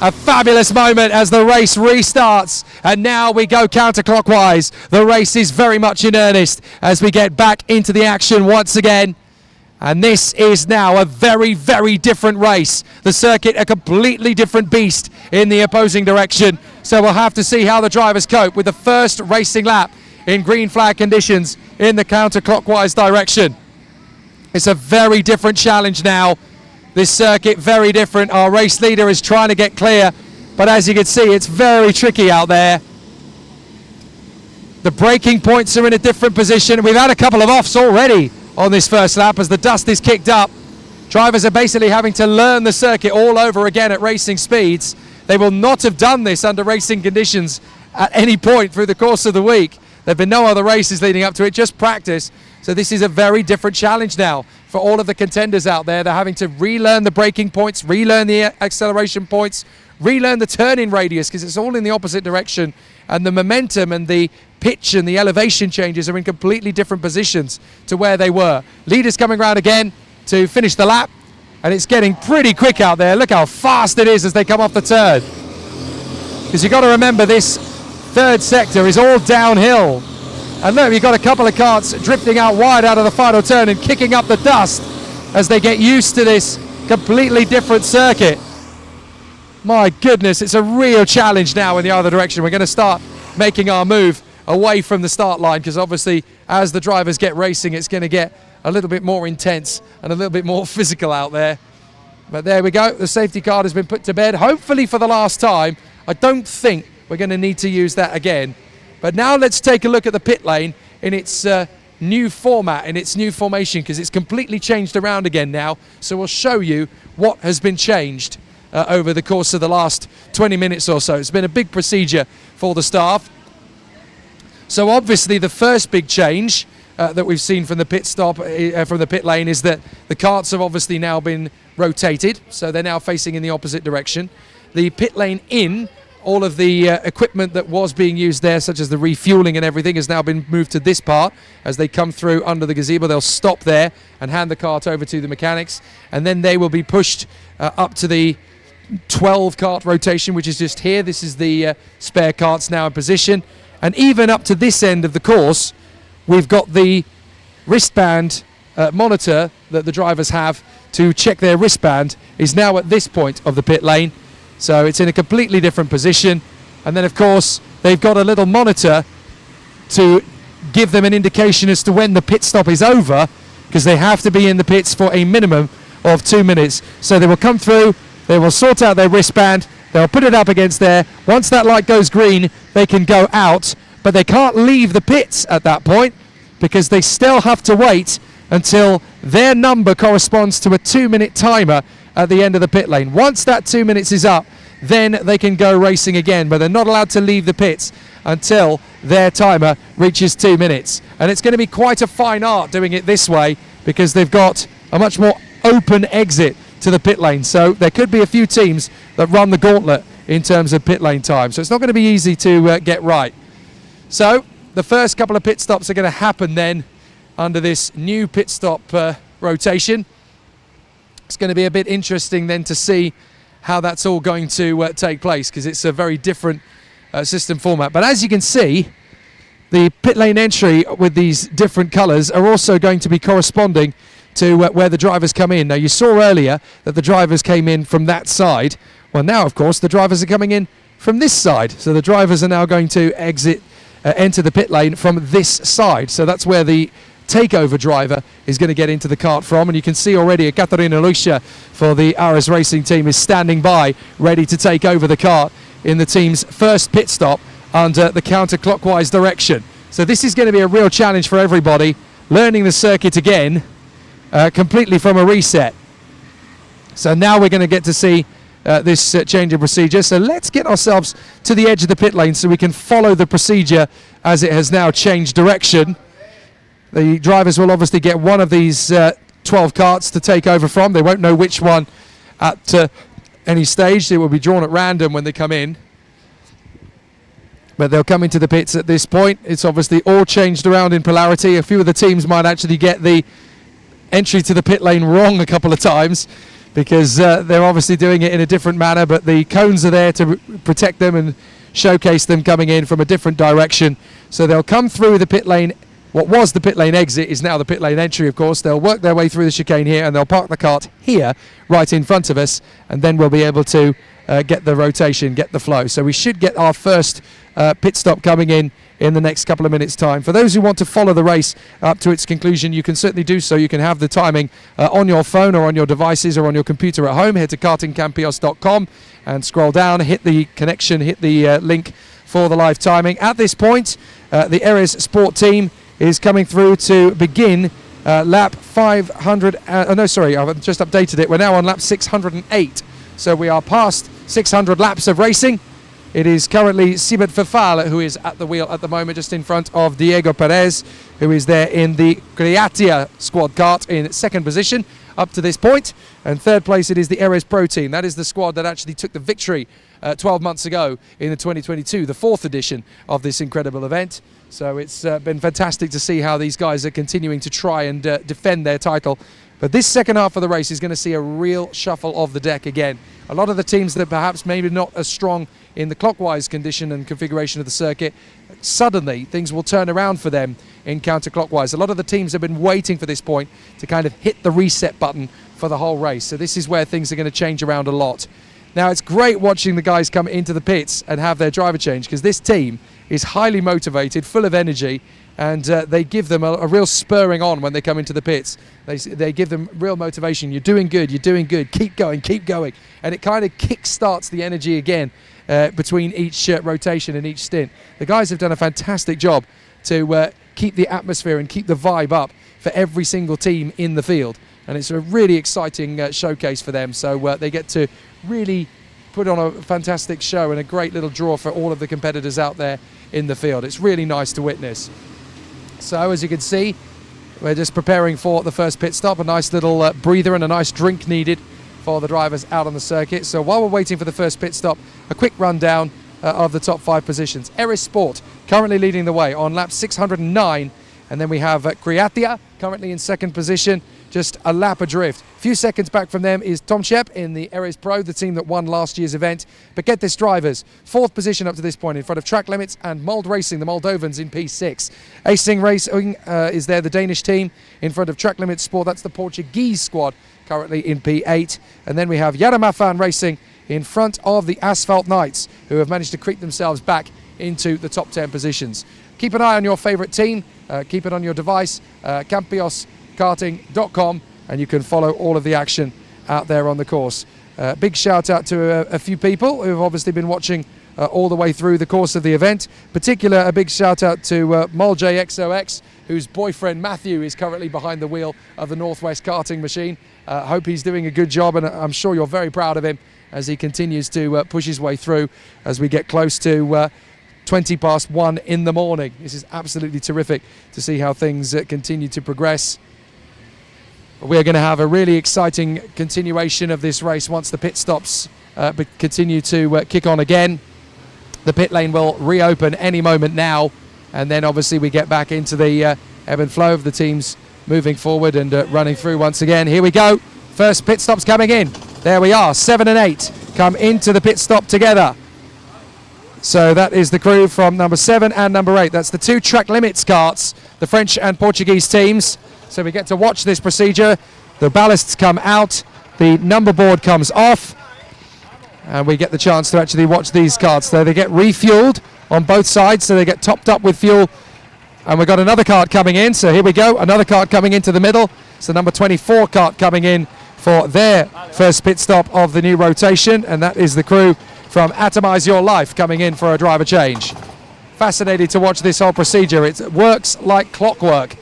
Speaker 2: A fabulous moment as the race restarts, and now we go counterclockwise. The race is very much in earnest as we get back into the action once again. And this is now a very, very different race. The circuit, a completely different beast in the opposing direction. So we'll have to see how the drivers cope with the first racing lap in green flag conditions in the counterclockwise direction. It's a very different challenge now. This circuit, very different. Our race leader is trying to get clear, but as you can see, it's very tricky out there. The braking points are in a different position. We've had a couple of offs already on this first lap as the dust is kicked up. Drivers are basically having to learn the circuit all over again at racing speeds. They will not have done this under racing conditions at any point through the course of the week. There have been no other races leading up to it, just practice. So this is a very different challenge now for all of the contenders out there. They're having to relearn the braking points, relearn the acceleration points, relearn the turning radius, because it's all in the opposite direction. And the momentum and the pitch and the elevation changes are in completely different positions to where they were. Leaders coming around again to finish the lap. And it's getting pretty quick out there. Look how fast it is as they come off the turn. Because you've got to remember, this third sector is all downhill. And look, you've got a couple of karts drifting out wide out of the final turn and kicking up the dust as they get used to this completely different circuit. My goodness, it's a real challenge now in the other direction. We're going to start making our move away from the start line, because obviously as the drivers get racing, it's going to get a little bit more intense and a little bit more physical out there. But there we go, the safety card has been put to bed, hopefully for the last time. I don't think we're going to need to use that again. But now let's take a look at the pit lane in its new format, in its new formation, because it's completely changed around again now. So we'll show you what has been changed over the course of the last 20 minutes or so. It's been a big procedure for the staff. So obviously the first big change that we've seen from the pit stop, from the pit lane, is that the karts have obviously now been rotated, so they're now facing in the opposite direction. The pit lane in, all of the equipment that was being used there, such as the refueling and everything, has now been moved to this part. As they come through under the gazebo, they'll stop there and hand the kart over to the mechanics, and then they will be pushed up to the 12 kart rotation, which is just here. This is the spare karts now in position, and even up to this end of the course, we've got the wristband monitor that the drivers have to check their wristband is now at this point of the pit lane. So it's in a completely different position. And then, of course, they've got a little monitor to give them an indication as to when the pit stop is over, because they have to be in the pits for a minimum of 2 minutes. So they will come through, they will sort out their wristband, they'll put it up against there. Once that light goes green, they can go out, but they can't leave the pits at that point, because they still have to wait until their number corresponds to a 2-minute timer at the end of the pit lane. Once that 2 minutes is up, then they can go racing again, but they're not allowed to leave the pits until their timer reaches 2 minutes. And it's going to be quite a fine art doing it this way, because they've got a much more open exit to the pit lane. So there could be a few teams that run the gauntlet in terms of pit lane time. So it's not going to be easy to get right. So the first couple of pit stops are going to happen then under this new pit stop rotation. It's going to be a bit interesting then to see how that's all going to take place, because it's a very different system format. But as you can see, the pit lane entry with these different colours are also going to be corresponding to where the drivers come in. Now, you saw earlier that the drivers came in from that side. Well, now, of course, the drivers are coming in from this side. So the drivers are now going to enter the pit lane from this side. So that's where the takeover driver is going to get into the kart from, and you can see already Katarina Lucia for the Ares Racing team is standing by ready to take over the kart in the team's first pit stop under the counterclockwise direction. So this is going to be a real challenge for everybody, learning the circuit again completely from a reset. So now we're going to get to see this change of procedure. So let's get ourselves to the edge of the pit lane so we can follow the procedure as it has now changed direction. The drivers will obviously get one of these 12 karts to take over from. They won't know which one at any stage. It will be drawn at random when they come in. But they'll come into the pits at this point. It's obviously all changed around in polarity. A few of the teams might actually get the entry to the pit lane wrong a couple of times, because they're obviously doing it in a different manner, but the cones are there to protect them and showcase them coming in from a different direction. So they'll come through the pit lane. What was the pit lane exit is now the pit lane entry, of course. They'll work their way through the chicane here, and they'll park the kart here, right in front of us, and then we'll be able to get the rotation, get the flow. So we should get our first pit stop coming in the next couple of minutes' time. For those who want to follow the race up to its conclusion, you can certainly do so. You can have the timing on your phone or on your devices or on your computer at home. Head to kartingcampillos.com and scroll down, hit the connection, hit the link for the live timing. At this point, the Ares Sport team is coming through to begin lap 500. Sorry, I've just updated it. We're now on lap 608. So we are past 600 laps of racing. It is currently Sibert Fafal who is at the wheel at the moment, just in front of Diego Perez, who is there in the Creatia squad kart in second position up to this point. And third place, it is the Ares Pro team. That is the squad that actually took the victory 12 months ago in the 2022, the fourth edition of this incredible event. So it's been fantastic to see how these guys are continuing to try and defend their title. But this second half of the race is going to see a real shuffle of the deck again. A lot of the teams that perhaps maybe not as strong in the clockwise condition and configuration of the circuit, suddenly things will turn around for them in counterclockwise. A lot of the teams have been waiting for this point to kind of hit the reset button for the whole race. So this is where things are going to change around a lot. Now, it's great watching the guys come into the pits and have their driver change, because this team is highly motivated, full of energy, and they give them a real spurring on when they come into the pits. They give them real motivation. You're doing good, keep going, and it kind of kick-starts the energy again between each rotation and each stint. The guys have done a fantastic job to keep the atmosphere and keep the vibe up for every single team in the field, and it's a really exciting showcase for them. So they get to really put on a fantastic show and a great little draw for all of the competitors out there in the field. It's really nice to witness. So as you can see, we're just preparing for the first pit stop. A nice little breather and a nice drink needed for the drivers out on the circuit. So while we're waiting for the first pit stop, a quick rundown of the top 5 positions. Eris Sport currently leading the way on lap 609, and then we have Kriatia currently in second position, just a lap adrift. A few seconds back from them is Tom Shep in the Eris Pro, the team that won last year's event. But get this, drivers, 4th position up to this point in front of Track Limits and Mold Racing, the Moldovans, in P6. Acing Racing is there, the Danish team, in front of Track Limits Sport. That's the Portuguese squad, currently in P8. And then we have Yaramafan Racing in front of the Asphalt Knights, who have managed to creep themselves back into the top 10 positions. Keep an eye on your favourite team. Keep it on your device, Campillos.karting.com, and you can follow all of the action out there on the course. Big shout out to a few people who have obviously been watching all the way through the course of the event. Particular a big shout out to MolJXOX, whose boyfriend Matthew is currently behind the wheel of the Northwest karting machine. Hope he's doing a good job, and I'm sure you're very proud of him as he continues to push his way through as we get close to 20 past 1 in the morning. This is absolutely terrific to see how things continue to progress. We're going to have a really exciting continuation of this race once the pit stops continue to kick on again. The pit lane will reopen any moment now, and then obviously we get back into the ebb and flow of the teams moving forward and running through once again. Here we go. First pit stops coming in. There we are. 7 and 8 come into the pit stop together. So that is the crew from number 7 and number 8. That's the 2 Track Limits karts, the French and Portuguese teams. So we get to watch this procedure. The ballasts come out, the number board comes off, and we get the chance to actually watch these karts. So they get refueled on both sides, so they get topped up with fuel. And we've got another kart coming in, so here we go, another kart coming into the middle. It's the number 24 kart coming in for their first pit stop of the new rotation, and that is the crew from Atomize Your Life coming in for a driver change. Fascinating to watch this whole procedure. It works like clockwork.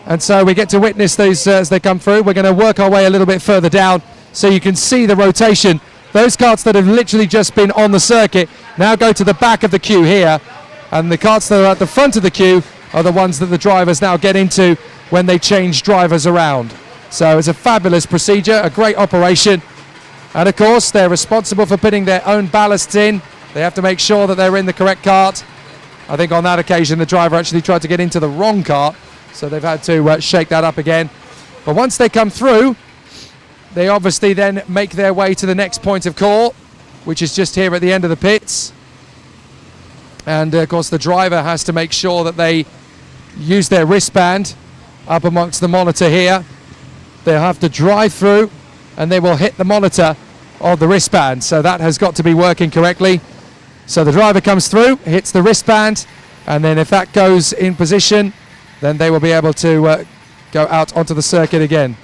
Speaker 2: And so we get to witness these as they come through. We're going to work our way a little bit further down so you can see the rotation. Those karts that have literally just been on the circuit now go to the back of the queue here, and the karts that are at the front of the queue are the ones that the drivers now get into when they change drivers around. So it's a fabulous procedure, a great operation. And of course, they're responsible for putting their own ballasts in. They have to make sure that they're in the correct cart. I think on that occasion, the driver actually tried to get into the wrong cart, so they've had to shake that up again. But once they come through, they obviously then make their way to the next point of call, which is just here at the end of the pits. And of course, the driver has to make sure that they use their wristband up amongst the monitor here. They'll have to drive through, and they will hit the monitor of the wristband. So that has got to be working correctly. So the driver comes through, hits the wristband, and then if that goes in position, then they will be able to go out onto the circuit again.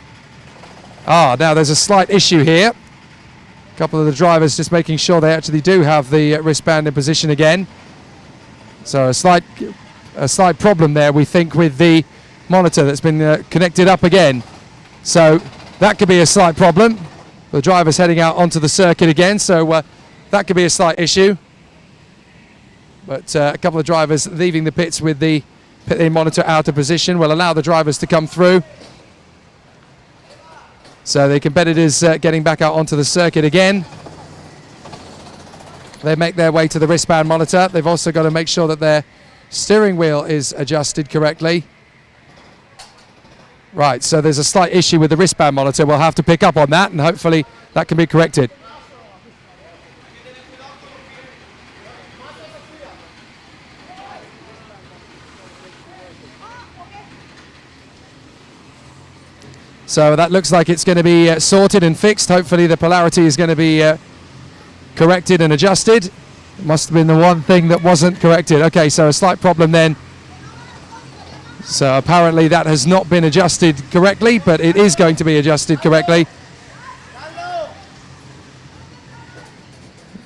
Speaker 2: Now there's a slight issue here. A couple of the drivers just making sure they actually do have the wristband in position again. So a slight problem there, we think, with the monitor that's been connected up again. So that could be a slight problem. The driver's heading out onto the circuit again, so that could be a slight issue. But a couple of drivers leaving the pits with the pit lane monitor out of position will allow the drivers to come through. So the competitors getting back out onto the circuit again. They make their way to the wristband monitor. They've also got to make sure that their steering wheel is adjusted correctly. Right, so there's a slight issue with the wristband monitor. We'll have to pick up on that, and hopefully that can be corrected. So that looks like it's going to be sorted and fixed. Hopefully the polarity is going to be corrected and adjusted. It must have been the one thing that wasn't corrected. Okay, so a slight problem then. So apparently that has not been adjusted correctly, but it is going to be adjusted correctly.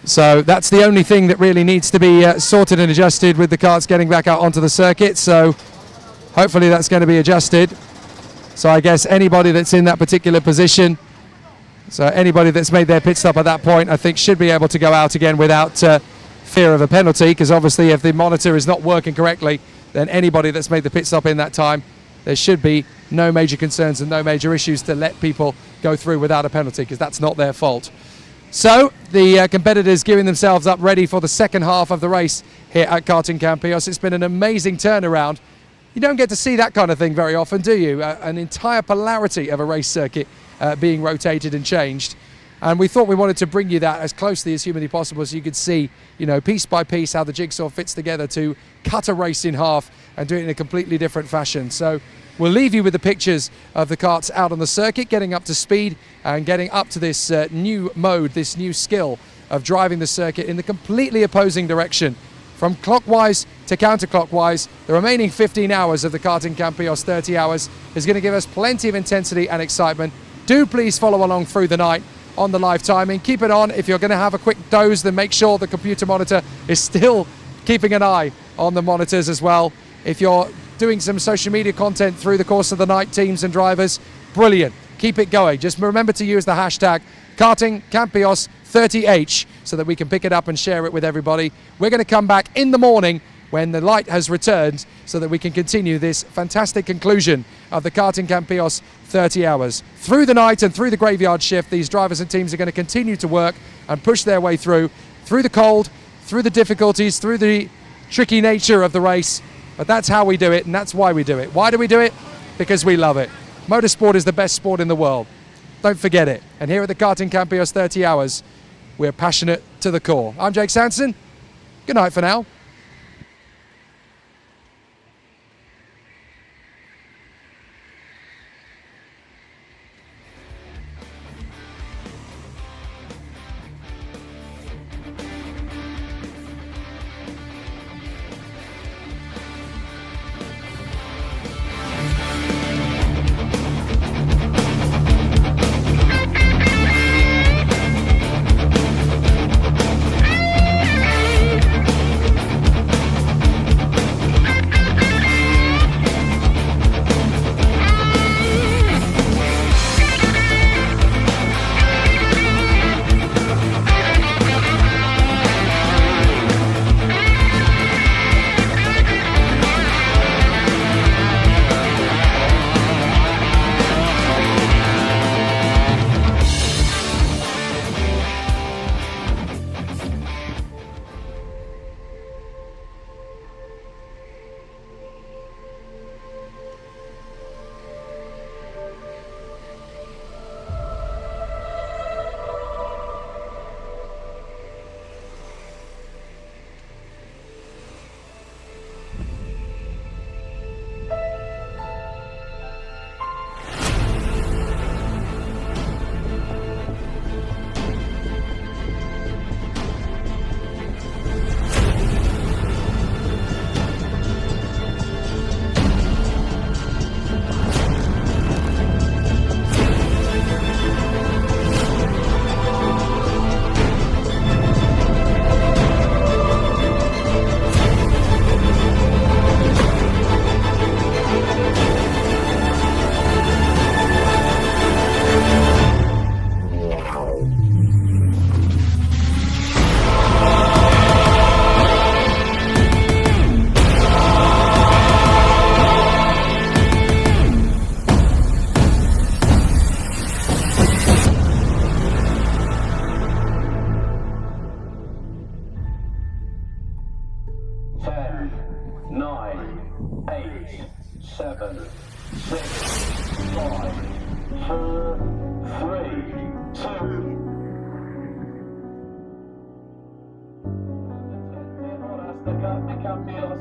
Speaker 2: So that's the only thing that really needs to be sorted and adjusted with the karts getting back out onto the circuit. So hopefully that's going to be adjusted. So I guess anybody that's in that particular position, so anybody that's made their pit stop at that point, I think should be able to go out again without fear of a penalty, because obviously if the monitor is not working correctly, then anybody that's made the pit stop in that time, there should be no major concerns and no major issues to let people go through without a penalty, because that's not their fault. So the competitors giving themselves up ready for the second half of the race here at Karting Campillos. It's been an amazing turnaround. You don't get to see that kind of thing very often, do you? An entire polarity of a race circuit being rotated and changed. And we thought we wanted to bring you that as closely as humanly possible so you could see, you know, piece by piece how the jigsaw fits together to cut a race in half and do it in a completely different fashion. So we'll leave you with the pictures of the karts out on the circuit, getting up to speed and getting up to this new mode, this new skill of driving the circuit in the completely opposing direction. From clockwise to counterclockwise, the remaining 15 hours of the Karting Campillos 30 hours is going to give us plenty of intensity and excitement. Do please follow along through the night on the live timing. Keep it on. If you're going to have a quick doze, then make sure the computer monitor is still keeping an eye on the monitors as well. If you're doing some social media content through the course of the night, teams and drivers, brilliant. Keep it going. Just remember to use the hashtag Karting Campillos 30H so that we can pick it up and share it with everybody. We're going to come back in the morning when the light has returned so that we can continue this fantastic conclusion of the Karting Campillos 30 hours. Through the night and through the graveyard shift, these drivers and teams are going to continue to work and push their way through the cold, through the difficulties, through the tricky nature of the race. But that's how we do it, and that's why we do it. Why do we do it? Because we love it. Motorsport is the best sport in the world. Don't forget it. And here at the Karting Campillos 30 hours, we're passionate to the core. I'm Jake Sanson. Good night for now.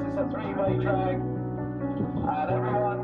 Speaker 1: It's a three-way track, and everyone